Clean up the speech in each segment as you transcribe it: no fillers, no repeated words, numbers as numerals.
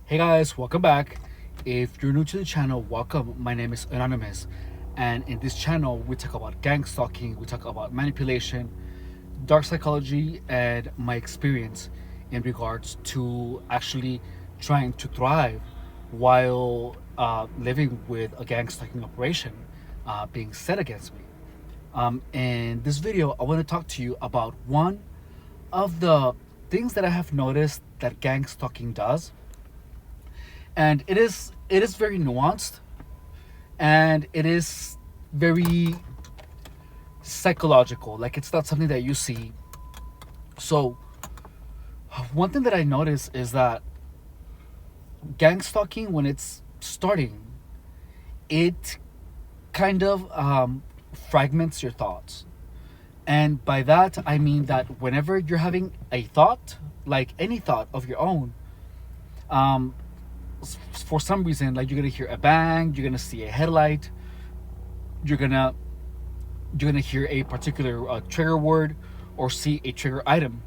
Hey guys, welcome back. If you're new to the channel, welcome. My name is Anonymous, and in this channel, we talk about gang stalking, we talk about manipulation, dark psychology, and my experience in regards to actually trying to thrive while living with a gang stalking operation being set against me. In this video, I want to talk to you about one of the things that I have noticed that gang stalking does, and it is very nuanced, and it is very psychological. Like, it's not something that you see. So one thing that I notice is that gang stalking, when it's starting, it kind of fragments your thoughts. And by that I mean that whenever you're having a thought, like any thought of your own, um, for some reason, like, you're gonna hear a bang, you're gonna see a headlight, you're gonna hear a particular trigger word, or see a trigger item,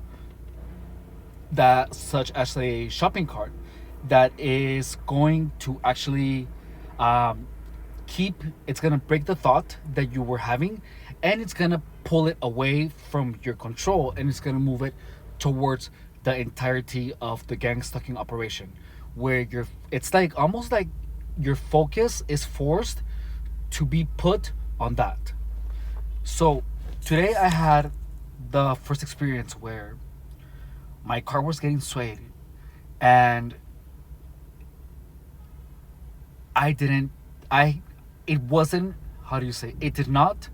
that such as a shopping cart, that is going to actually um, it's gonna break the thought that you were having, and it's gonna pull it away from your control, and it's gonna move it towards the entirety of the gang stalking operation, where it's like almost like your focus is forced to be put on that. So today I had the first experience where my car was getting swayed, and I didn't I it wasn't, how do you say, it did not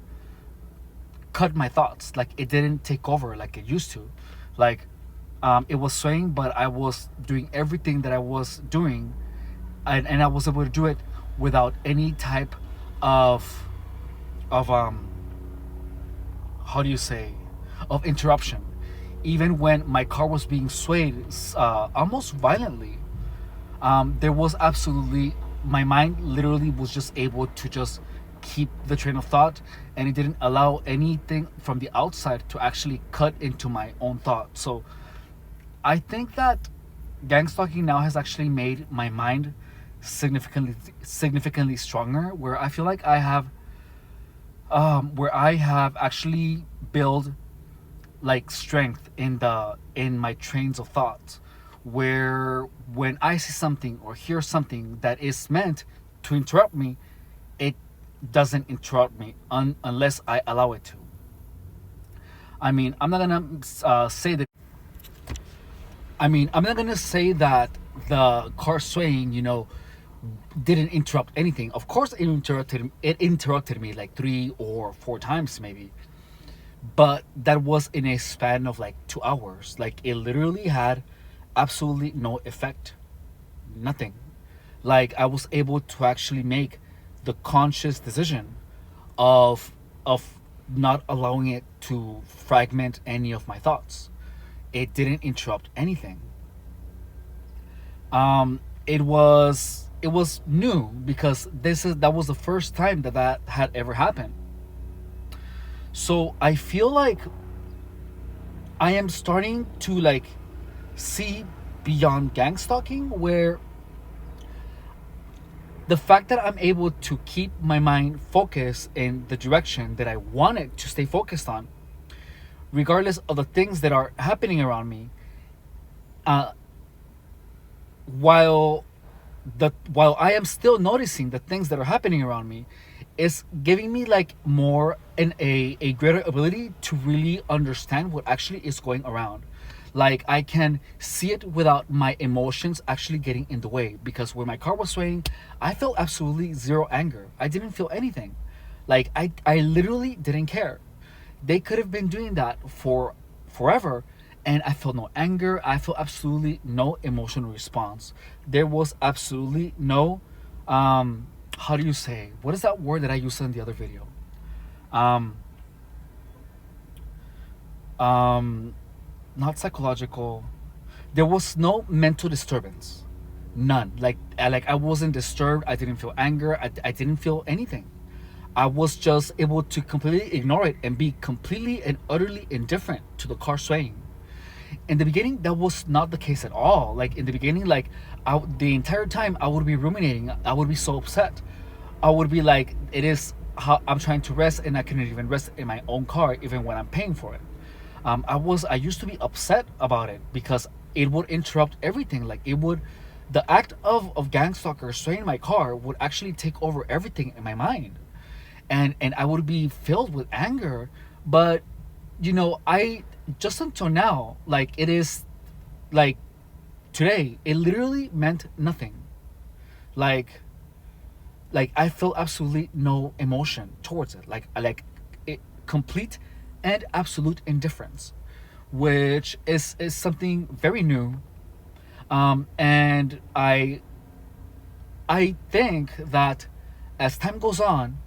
cut my thoughts. Like, it didn't take over like it used to. Like, it was swaying, but I was doing everything that I was doing, and I was able to do it without any type of of how do you say, of interruption. Even when my car was being swayed almost violently, there was absolutely, my mind literally was just able to just keep the train of thought, and it didn't allow anything from the outside to actually cut into my own thought. So I think that gang stalking now has actually made my mind significantly stronger, where I feel like I have actually built like strength in my trains of thoughts, where when I see something or hear something that is meant to interrupt me, it doesn't interrupt me unless I allow it to. I mean, I'm not gonna say that the car swaying, didn't interrupt anything. Of course, it interrupted me like 3 or 4 times maybe, but that was in a span of like 2 hours. Like, it literally had absolutely no effect, nothing. Like, I was able to actually make the conscious decision of not allowing it to fragment any of my thoughts. It didn't interrupt anything. It was new, because that was the first time that had ever happened. So I feel like I am starting to like see beyond gang stalking, where the fact that I'm able to keep my mind focused in the direction that I want it to stay focused on, regardless of the things that are happening around me, uh, while while I am still noticing the things that are happening around me, is giving me like more and a greater ability to really understand what actually is going around. Like, I can see it without my emotions actually getting in the way, because when my car was swaying, I felt absolutely zero anger. I didn't feel anything. Like, I literally didn't care. They could have been doing that for forever, and I felt no anger. I felt absolutely no emotional response. There was absolutely no how do you say, what is that word that I used in the other video? um um Not psychological. There was no mental disturbance, none. Like, I wasn't disturbed. I didn't feel anger. I didn't feel anything. I was just able to completely ignore it and be completely and utterly indifferent to the car swaying. in the beginning, that was not the case at all. Like in the beginning, like the entire time I would be ruminating. I would be so upset. I would be like, it is how I'm trying to rest, and I couldn't even rest in my own car, even when I'm paying for it. I used to be upset about it because it would interrupt everything. Like it would, the act of gang stalker straying my car would actually take over everything in my mind, and I would be filled with anger. But I just until now, like it is, like today, it literally meant nothing. Like I feel absolutely no emotion towards it. Complete and absolute indifference, which is something very new. And I think that as time goes on,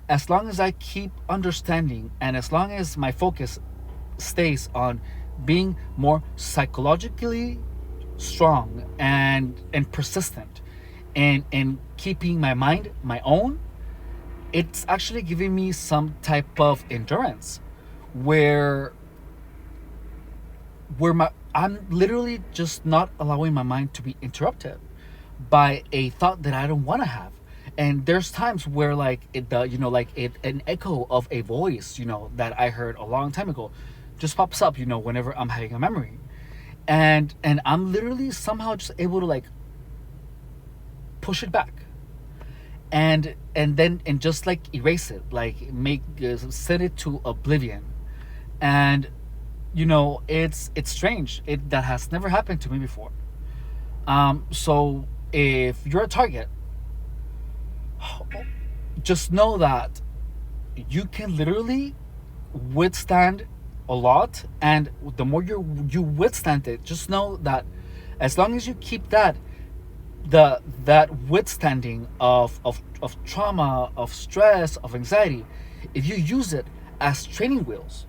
as long as I keep understanding, and as long as my focus stays on being more psychologically strong and persistent, and keeping my mind my own, it's actually giving me some type of endurance where I'm literally just not allowing my mind to be interrupted by a thought that I don't want to have. And there's times where like an echo of a voice, that I heard a long time ago, just pops up, whenever I'm having a memory, and I'm literally somehow just able to like push it back, and just like erase it, like make set it to oblivion. And it's strange. That has never happened to me before. So if you're a target, just know that you can literally withstand a lot, and the more you withstand it, just know that as long as you keep that withstanding of trauma, of stress, of anxiety, if you use it as training wheels,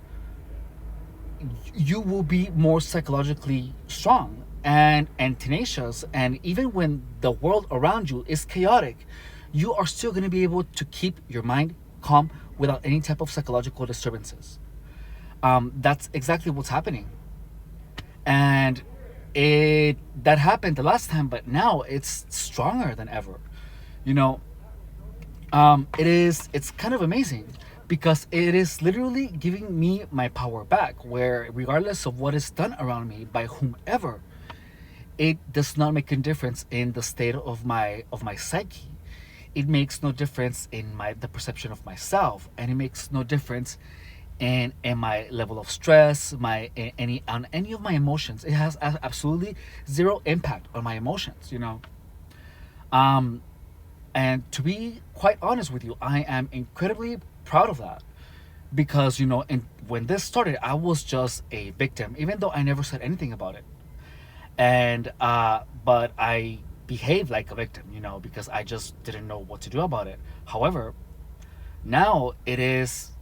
you will be more psychologically strong and tenacious. And even when the world around you is chaotic, you are still going to be able to keep your mind calm without any type of psychological disturbances. That's exactly what's happening. And it that happened the last time, but now it's stronger than ever. You know, it's kind of amazing because it is literally giving me my power back, where regardless of what is done around me by whomever, it does not make a difference in the state of my psyche. It makes no difference in the perception of myself, and it makes no difference in my level of stress, on any of my emotions. It has absolutely zero impact on my emotions. Um, and to be quite honest with you, I am incredibly proud of that, because when this started, I was just a victim, even though I never said anything about it. And but I behaved like a victim, because I just didn't know what to do about it. However, now it is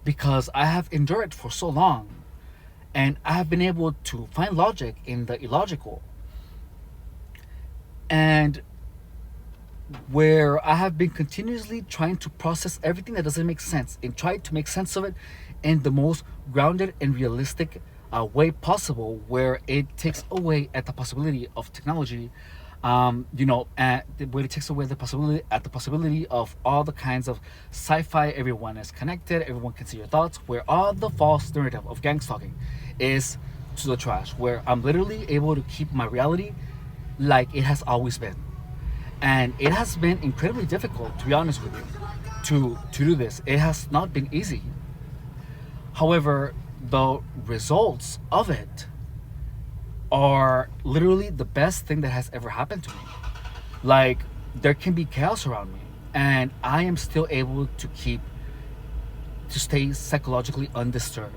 because I have endured for so long, and I have been able to find logic in the illogical, and where I have been continuously trying to process everything that doesn't make sense and try to make sense of it in the most grounded and realistic way possible, where it takes away at the possibility of technology, where it takes away the possibility of all the kinds of sci-fi. Everyone is connected, everyone can see your thoughts, where all the false narrative of gang stalking is to the trash, where I'm literally able to keep my reality like it has always been. And it has been incredibly difficult, to be honest with you, to do this. It has not been easy. However, the results of it are literally the best thing that has ever happened to me. Like, there can be chaos around me, and I am still able to stay psychologically undisturbed.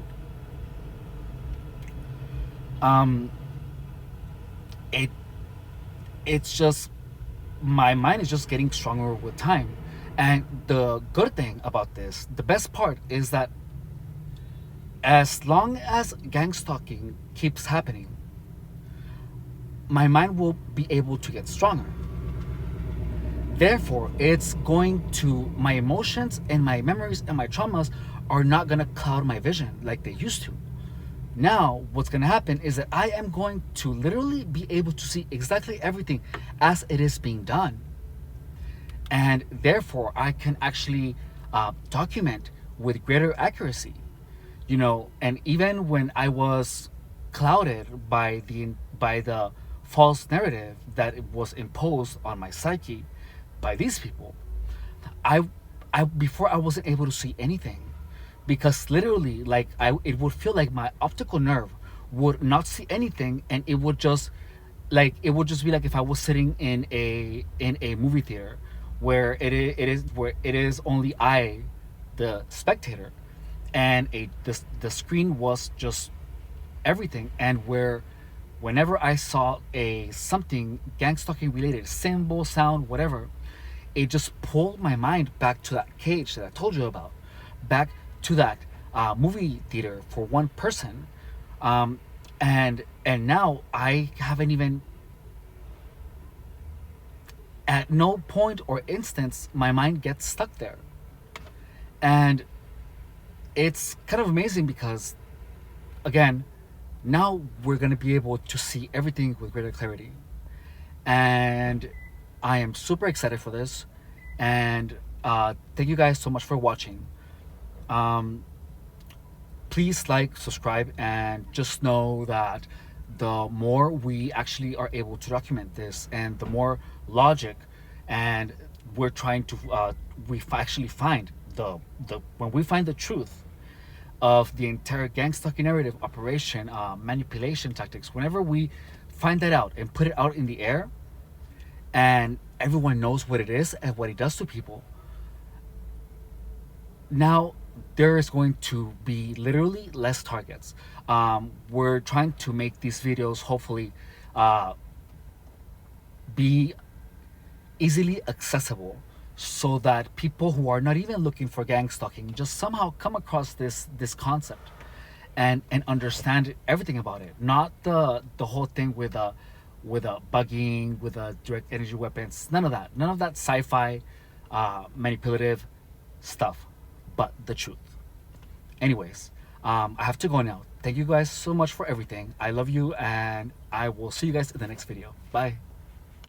Um, it it's just, my mind is just getting stronger with time. And the good thing about this, the best part, is that as long as gang stalking keeps happening, my mind will be able to get stronger. Therefore, my emotions and my memories and my traumas are not going to cloud my vision like they used to. Now, what's going to happen is that I am going to literally be able to see exactly everything as it is being done. And therefore, I can actually document with greater accuracy. And even when I was clouded by the false narrative that it was imposed on my psyche by these people, I I before I wasn't able to see anything, because literally, like, it would feel like my optical nerve would not see anything, and it would just be like if I was sitting in a movie theater where it is only I, the spectator, and the screen was just everything, and where whenever I saw a something gang stalking related, symbol, sound, whatever, it just pulled my mind back to that cage that I told you about, back to that movie theater for one person, um, and now I haven't even, at no point or instance my mind gets stuck there, and it's kind of amazing because, again, now we're going to be able to see everything with greater clarity. And I am super excited for this. And thank you guys so much for watching. Um, Please like, subscribe, and just know that the more we actually are able to document this, and the more logic, and we're trying to, actually find the when we find the truth of the entire gang stalking narrative operation, manipulation tactics, whenever we find that out and put it out in the air, and everyone knows what it is and what it does to people, now there is going to be literally less targets. We're trying to make these videos hopefully uh, be easily accessible, so that people who are not even looking for gang stalking just somehow come across this concept, and understand everything about it, not the whole thing with a bugging, with a direct energy weapons, none of that sci-fi manipulative stuff, but the truth. Anyways, I have to go now. Thank you guys so much for everything. I love you, and I will see you guys in the next video. Bye.